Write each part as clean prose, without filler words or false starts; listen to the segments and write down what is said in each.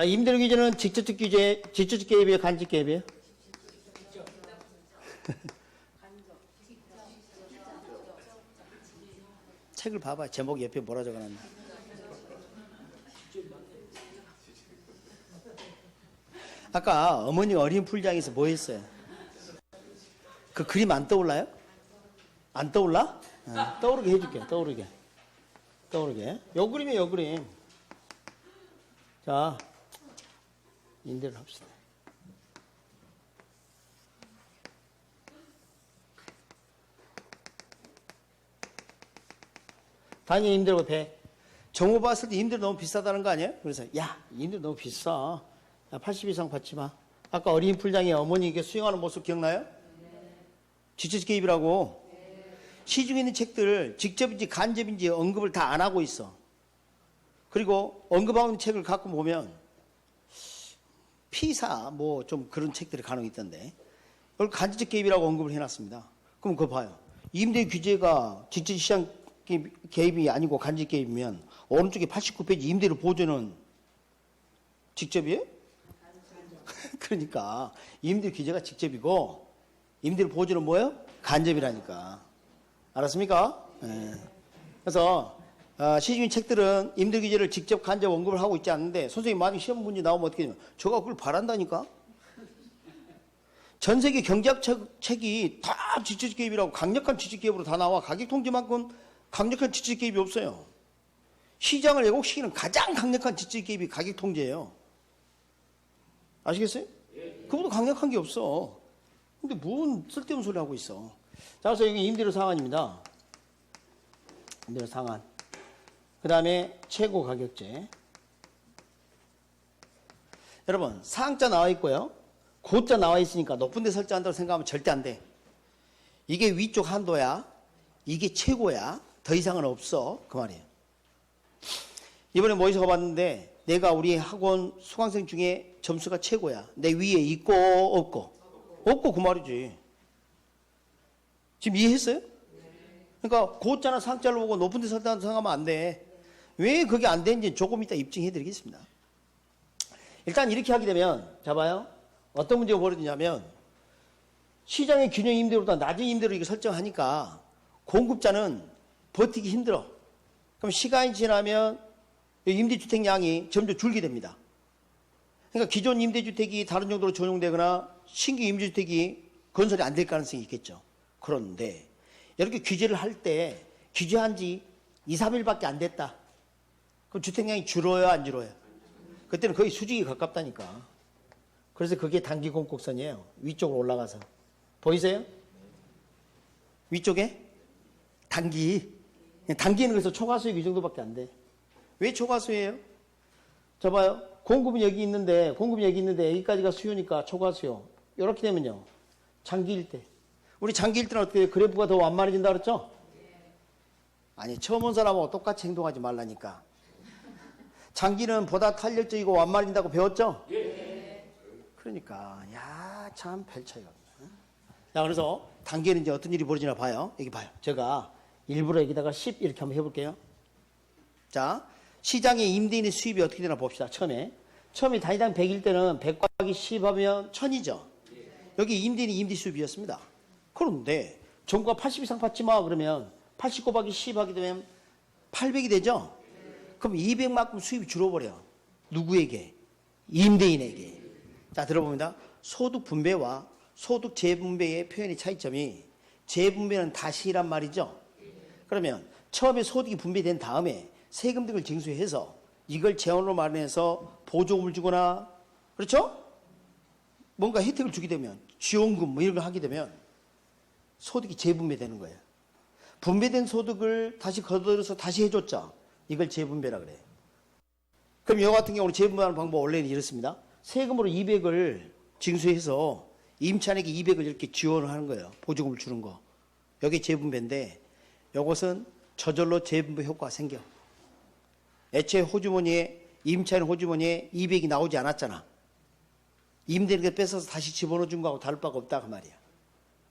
임대료 규제는 직접적 규제, 직접적 개입이에요, 간접 개입이에요? 책을 봐봐. 제목 옆에 뭐라 적어놨나. 아까 어머니 어린 풀장에서 뭐 했어요? 그 그림 안 떠올라요? 안 떠올라? 떠오르게 해줄게. 떠오르게. 요 그림이에요, 요 그림. 자, 임대를 합시다. 단위 임대료가 100. 정오 봤을 때 임대료 너무 비싸다는 거 아니에요? 그래서 야, 임대료 너무 비싸. 야, 80 이상 받지 마. 아까 어린 풀장에 어머니에게 수영하는 모습 기억나요? 직접 개입이라고. 시중에 있는 책들 직접인지 간접인지 언급을 다 안 하고 있어. 그리고 언급하는 책을 갖고 보면 피사 뭐 좀 그런 책들이 간혹 있던데 그걸 간접적 개입이라고 언급을 해놨습니다. 그럼 그거 봐요. 임대 규제가 직접 시장 개입이 아니고 간접 개입이면 오른쪽에 89페이지 임대료 보조는 직접이에요? 그러니까 임대 규제가 직접이고 임대료 보조는 뭐예요? 간접이라니까. 알았습니까? 네. 그래서 시중인 책들은 임대 규제를 직접 간접 언급을 하고 있지 않는데 선생님 만약 시험 문제 나오면 어떻게 되냐면 저가 그걸 바란다니까. 전 세계 경제학 책이 다 직접 개입이라고 강력한 직접 개입으로 다 나와. 가격 통제만큼 강력한 직접 개입이 없어요. 시장을 왜곡시키는 가장 강력한 직접 개입이 가격 통제예요. 아시겠어요? 그보다 강력한 게 없어. 근데 뭔 쓸데없는 소리 하고 있어. 자, 그래서 여기 임대료 상한입니다. 임대료 상한. 그 다음에 최고 가격제. 여러분, 상자 나와 있고요. 고자 나와 있으니까 높은 데 설정한다고 생각하면 절대 안 돼. 이게 위쪽 한도야. 이게 최고야. 더 이상은 없어. 그 말이에요. 이번에 모의서 가봤는데 내가 우리 학원 수강생 중에 점수가 최고야. 내 위에 있고 없고. 없고 그 말이지. 지금 이해했어요? 그러니까 고자나 상자를 보고 높은 데 설정한다고 생각하면 안 돼. 왜 그게 안 되는지 조금 이따 입증해 드리겠습니다. 일단 이렇게 하게 되면 잡아요. 어떤 문제가 벌어지냐면 시장의 균형 임대료보다 낮은 임대료 이거 설정하니까 공급자는 버티기 힘들어. 그럼 시간이 지나면 임대주택 양이 점점 줄게 됩니다. 그러니까 기존 임대주택이 다른 정도로 전용되거나 신규 임대주택이 건설이 안 될 가능성이 있겠죠. 그런데 이렇게 규제를 할 때 규제한 지 2, 3일밖에 안 됐다. 그럼 주택량이 줄어요, 안 줄어요? 그때는 거의 수직이 가깝다니까. 그래서 그게 단기 공곡선이에요. 위쪽으로 올라가서. 보이세요? 위쪽에? 단기는 그래서 초과수익 이 정도밖에 안 돼. 왜 초과수예요? 저 봐요. 공급은 여기 있는데 여기까지가 수요니까 초과수요. 이렇게 되면요. 장기일 때. 우리 장기일 때는 어떻게 해요? 그래프가 더 완만해진다 그랬죠? 아니, 처음 온 사람하고 똑같이 행동하지 말라니까. 장기는 보다 탄력적이고 완만해진다고 배웠죠? 그러니까 야, 참 별 차이가 없네. 자, 그래서 단계는 이제 어떤 일이 벌어지나 봐요. 여기 봐요. 제가 일부러 여기다가 10 이렇게 한번 해볼게요. 자, 시장의 임대인의 수입이 어떻게 되나 봅시다. 처음에 단위당 100일 때는 100 곱하기 10 하면 1000이죠. 여기 임대인이 임대 수입이었습니다. 그런데 정부가 80 이상 받지 마 그러면 80 곱하기 10 하게 되면 800이 되죠. 그럼 200만큼 수입이 줄어버려. 누구에게? 임대인에게. 자, 들어봅니다. 소득 분배와 소득 재분배의 표현의 차이점이 재분배는 다시란 말이죠. 그러면 처음에 소득이 분배된 다음에 세금 등을 징수해서 이걸 재원으로 마련해서 보조금을 주거나 그렇죠? 뭔가 혜택을 주게 되면 지원금 뭐 이런 걸 하게 되면 소득이 재분배되는 거예요. 분배된 소득을 다시 걷어들여서 다시 해줬죠. 이걸 재분배라 그래요. 그럼 이와 같은 경우는 재분배하는 방법 원래는 이렇습니다. 세금으로 200을 징수해서 임차인에게 200을 이렇게 지원을 하는 거예요. 보조금을 주는 거. 여기 재분배인데 이것은 저절로 재분배 효과가 생겨. 애초에 임차인 호주머니에 200이 나오지 않았잖아. 임대인에게 뺏어서 다시 집어넣어 준 거하고 다를 바가 없다 그 말이야.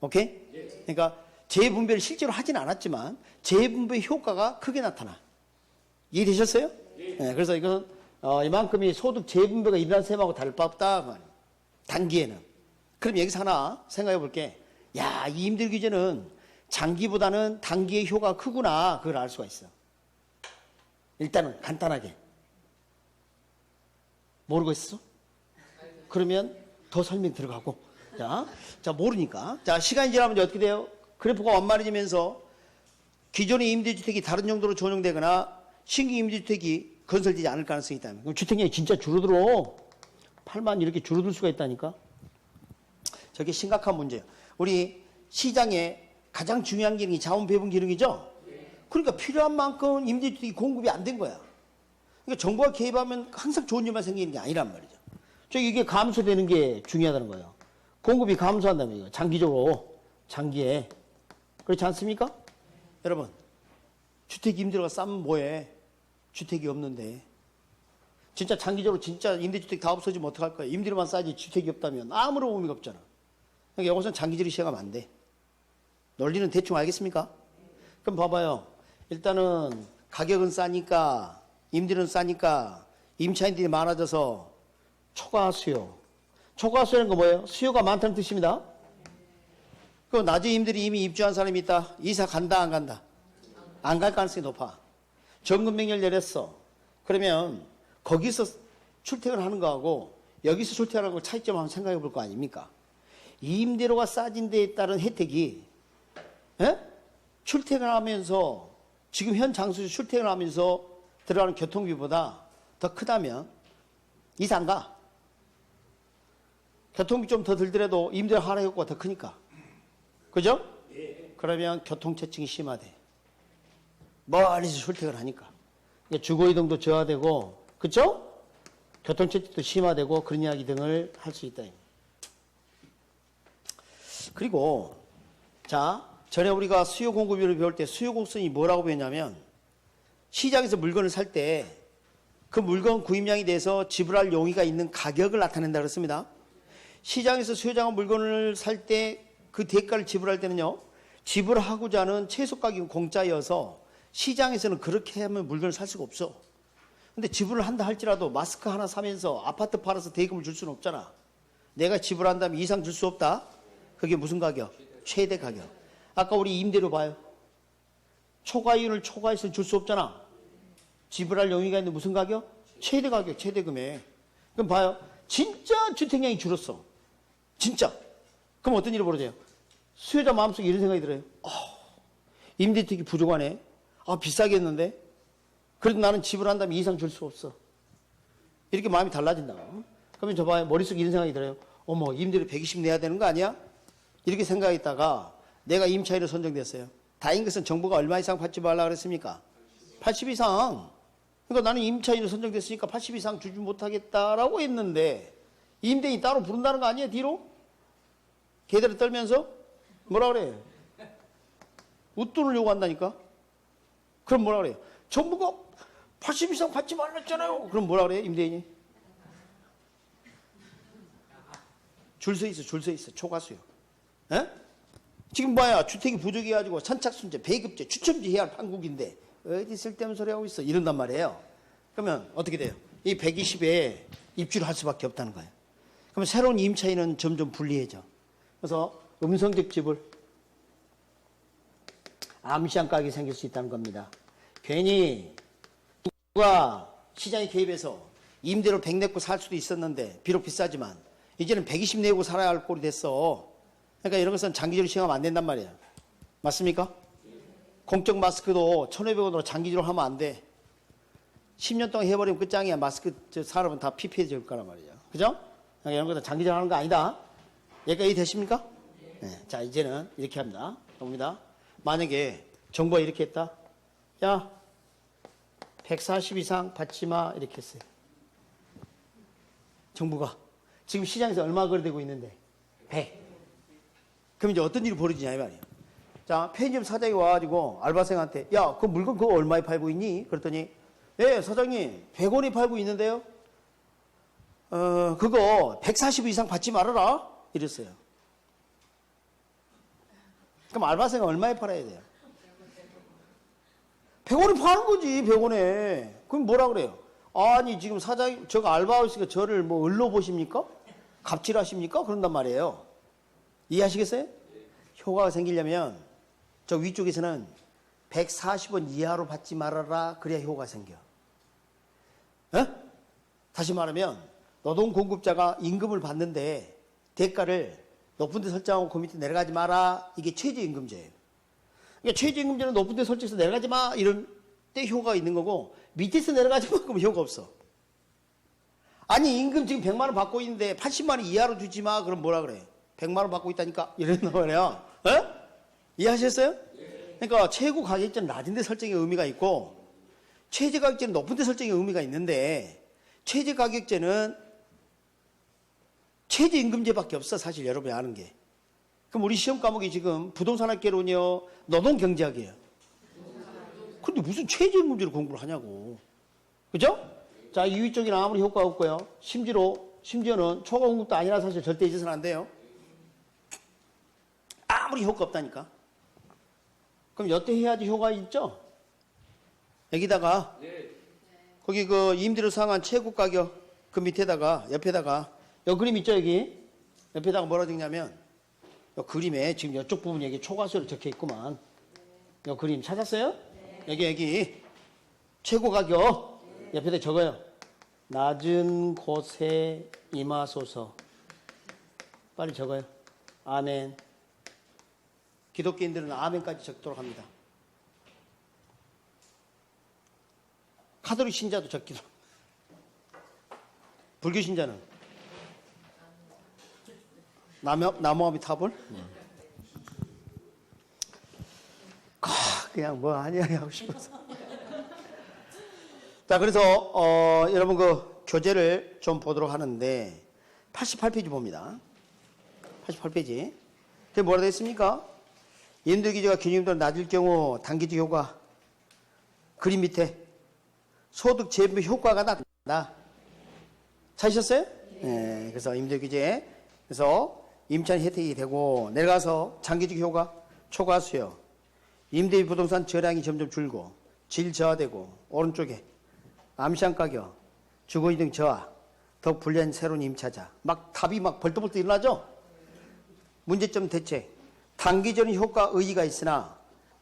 오케이? 그러니까 재분배를 실제로 하진 않았지만 재분배 효과가 크게 나타나. 이해되셨어요? 네, 그래서 이건 이만큼이 소득 재분배가 일어난 셈하고 다를 바 없다. 그 말이에요. 단기에는. 그럼 여기서 하나 생각해 볼게. 야, 이 임대 규제는 장기보다는 단기의 효과가 크구나. 그걸 알 수가 있어. 일단은 간단하게. 모르고 있어? 그러면 더 설명 들어가고. 자, 모르니까. 자, 시간이 지나면 이제 어떻게 돼요? 그래프가 완만해지면서 기존의 임대주택이 다른 용도로 전용되거나 신규 임대주택이 건설되지 않을 가능성이 있다면. 그럼 주택량이 진짜 줄어들어. 8만 이렇게 줄어들 수가 있다니까. 저게 심각한 문제예요. 우리 시장에 가장 중요한 기능이 자원 배분 기능이죠. 그러니까 필요한 만큼 임대주택이 공급이 안 된 거야. 그러니까 정부가 개입하면 항상 좋은 일만 생기는 게 아니란 말이죠. 이게 감소되는 게 중요하다는 거예요. 공급이 감소한다면 이거 장기적으로 장기에 그렇지 않습니까? 여러분 주택 임대료가 싸면 뭐해? 주택이 없는데 진짜 장기적으로 진짜 임대주택 다 없어지면 어떡할 거야? 임대료만 싸지 주택이 없다면 아무런 의미가 없잖아. 그러니까 이것은 장기적으로 시행하면 안 돼. 논리는 대충 알겠습니까? 그럼 봐봐요. 일단은 가격은 싸니까 임대료는 싸니까 임차인들이 많아져서 초과 수요. 초과 수요는 거 뭐예요? 수요가 많다는 뜻입니다. 그 낮은 임대료 이미 입주한 사람이 있다. 이사 간다 안 간다? 안 갈 가능성이 높아. 점검 명령 내렸어. 그러면 거기서 출퇴근하는 거하고 여기서 출퇴근하는 거 차이점 한번 생각해 볼 거 아닙니까? 임대료가 싸진 데에 따른 혜택이 출퇴근하면서 지금 현 장소에서 출퇴근하면서 들어가는 교통비보다 더 크다면 이사 안 가. 교통비 좀 더 들더라도 임대료 하락 효과가 더 크니까. 그죠? 그러면 교통체증이 심화돼. 멀리서 출퇴근을 하니까. 주거이동도 저하되고, 그쵸? 교통체증도 심화되고 그런 이야기 등을 할 수 있다. 그리고 자, 전에 우리가 수요 공급률을 배울 때 수요 곡선이 뭐라고 배웠냐면 시장에서 물건을 살 때 그 물건 구입량에 대해서 지불할 용의가 있는 가격을 나타낸다 그랬습니다. 시장에서 수요자가 물건을 살 때 그 대가를 지불할 때는요, 지불하고자 하는 최소 가격은 공짜여서 시장에서는 그렇게 하면 물건을 살 수가 없어. 근데 지불을 한다 할지라도 마스크 하나 사면서 아파트 팔아서 대금을 줄 수는 없잖아. 내가 지불한다면 이상 줄 수 없다? 그게 무슨 가격? 최대 가격. 아까 우리 임대료 봐요. 초과이윤을 초과해서 줄 수 없잖아. 지불할 용의가 있는 무슨 가격? 최대 가격, 최대 금액. 그럼 봐요. 진짜 주택량이 줄었어. 진짜. 그럼 어떤 일이 벌어져요? 수요자 마음속에 이런 생각이 들어요. 임대주택이 부족하네. 비싸겠는데? 그래도 나는 지불한다면 이상 줄 수 없어. 이렇게 마음이 달라진다고. 그러면 저 봐요. 머릿속에 이런 생각이 들어요. 어머, 임대료 120 내야 되는 거 아니야? 이렇게 생각했다가 내가 임차인으로 선정됐어요. 다행인 것은 정부가 얼마 이상 받지 말라 그랬습니까? 80 이상. 그러니까 나는 임차인으로 선정됐으니까 80 이상 주지 못하겠다라고 했는데 임대인이 따로 부른다는 거 아니에요? 뒤로? 걔들을 떨면서? 뭐라 그래요? 웃돈을 요구한다니까? 그럼 뭐라 그래요? 정부가 80 이상 받지 말라 했잖아요. 그럼 뭐라 그래요? 임대인이? 줄 서 있어, 줄 서 있어. 초과수요. 에? 지금 봐야 주택이 부족해가지고 선착순제, 배급제, 추첨제 해야 할 판국인데 어디 쓸데없는 소리 하고 있어. 이런단 말이에요. 그러면 어떻게 돼요? 이 120에 입주를 할 수밖에 없다는 거예요. 그러면 새로운 임차인은 점점 불리해져. 그래서 음성적 지불, 암시한 가격이 생길 수 있다는 겁니다. 괜히 누가 시장에 개입해서 임대료 100 내고 살 수도 있었는데 비록 비싸지만 이제는 120 내고 살아야 할 꼴이 됐어. 그러니까 이런 것은 장기적으로 시행하면 안 된단 말이야. 맞습니까? 공적 마스크도 1,500원으로 장기적으로 하면 안 돼. 10년 동안 해버리면 끝장이야. 마스크 사람은 다 피폐해질 거란 말이죠. 그죠? 그러니까 이런 것도 장기적으로 하는 거 아니다. 여기까지 되십니까? 네. 자, 이제는 이렇게 합니다. 봅니다. 만약에 정부가 이렇게 했다. 야, 140 이상 받지 마. 이렇게 했어요. 정부가. 지금 시장에서 얼마 거래되고 있는데? 100. 그럼 이제 어떤 일이 벌어지냐 이 말이에요. 자, 편의점 사장이 와가지고 알바생한테 야, 그 물건 그거 얼마에 팔고 있니? 그랬더니 네, 사장님 100원에 팔고 있는데요. 그거 140 이상 받지 말아라. 이랬어요. 그럼 알바생은 얼마에 팔아야 돼요? 100원에 파는 거지, 100원에. 그럼 뭐라 그래요? 아니 지금 사장님 저거 알바하우스가 저를 뭐 을로 보십니까? 갑질하십니까? 그런단 말이에요. 이해하시겠어요? 효과가 생기려면 저 위쪽에서는 140원 이하로 받지 말아라. 그래야 효과가 생겨. 다시 말하면 노동 공급자가 임금을 받는데 대가를 높은 데 설정하고 그 밑에 내려가지 마라. 이게 최저임금제예요. 그러니까 최저임금제는 높은 데 설정해서 내려가지 마. 이런 때 효과가 있는 거고 밑에서 내려가지 마. 그러면 효과 없어. 아니 임금 지금 100만 원 받고 있는데 80만 원 이하로 주지 마. 그럼 뭐라 그래? 100만 원 받고 있다니까? 이런단 말이야. 이해하셨어요? 그러니까 최고 가격제는 낮은 데 설정의 의미가 있고 최저 가격제는 높은 데 설정의 의미가 있는데 최저 가격제는 최저임금제밖에 없어. 사실 여러분이 아는 게. 그럼 우리 시험 과목이 지금 부동산학개론이요, 노동경제학이에요. 근데 무슨 최저임금제를 공부를 하냐고. 그죠? 자, 이 위쪽에는 아무리 효과가 없고요. 심지어는 초과 공급도 아니라 사실 절대 잊어서는 안 돼요. 아무리 효과 없다니까. 그럼 여태 해야지 효과 있죠? 여기다가 거기 그 임대료 상한 최고 가격 그 밑에다가 옆에다가 여기 그림 있죠? 여기 옆에다가 뭐라 적냐면 이 그림에 지금 이쪽 부분에 여기 초과수로 적혀 있구만. 이 그림 찾았어요? 여기 최고 가격 옆에다 적어요. 낮은 곳에 임하소서. 빨리 적어요. 아멘. 기독교인들은 아멘까지 적도록 합니다. 카톨릭 신자도 적기도. 불교 신자는 나무아미 타볼? 그냥 뭐 아니야 하고 싶어서. 자, 그래서 여러분 그 교재를 좀 보도록 하는데 88페이지 봅니다. 88페이지. 그게 뭐라 되어 있습니까? 임대기제가 균형도 낮을 경우 단기적 효과. 그림 밑에 소득 재분 효과가 낮다. 찾으셨어요? 네. 그래서 임대기제. 그래서 임차인 혜택이 되고 내려가서 장기적 효과 초과 수요. 임대 부동산 저량이 점점 줄고 질 저하되고 오른쪽에 암시장 가격, 주거비 등 저하, 더 불리한 새로운 임차자. 막 답이 막 벌떡벌떡 일어나죠? 문제점 대책. 단기적인 효과 의의가 있으나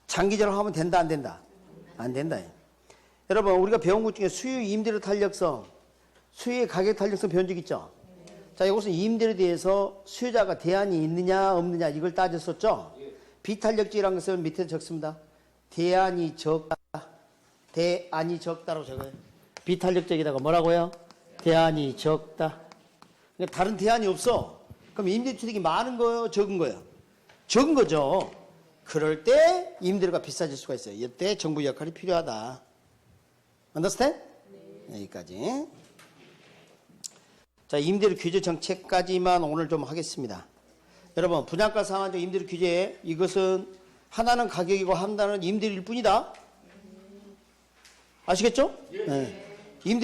장기적으로 하면 된다 안 된다? 안 된다. 여러분 우리가 배운 것 중에 수요 임대료 탄력성, 수요의 가격 탄력성 배운 적 있죠? 자, 이것은 임대료에 대해서 수요자가 대안이 있느냐 없느냐 이걸 따졌었죠? 비탄력적이라는 것은 밑에 적습니다. 대안이 적다. 대안이 적다라고 적어요. 비탄력적이다가 뭐라고요? 대안이 적다. 그러니까 다른 대안이 없어. 그럼 임대주택이 많은 거예요? 적은 거예요? 적은 거죠. 그럴 때 임대료가 비싸질 수가 있어요. 이때 정부 역할이 필요하다. Understand? 네. 여기까지. 자, 임대료 규제 정책까지만 오늘 좀 하겠습니다. 여러분, 분양가 상한제 임대료 규제, 이것은 하나는 가격이고 하나는 임대료일 뿐이다. 아시겠죠? 네.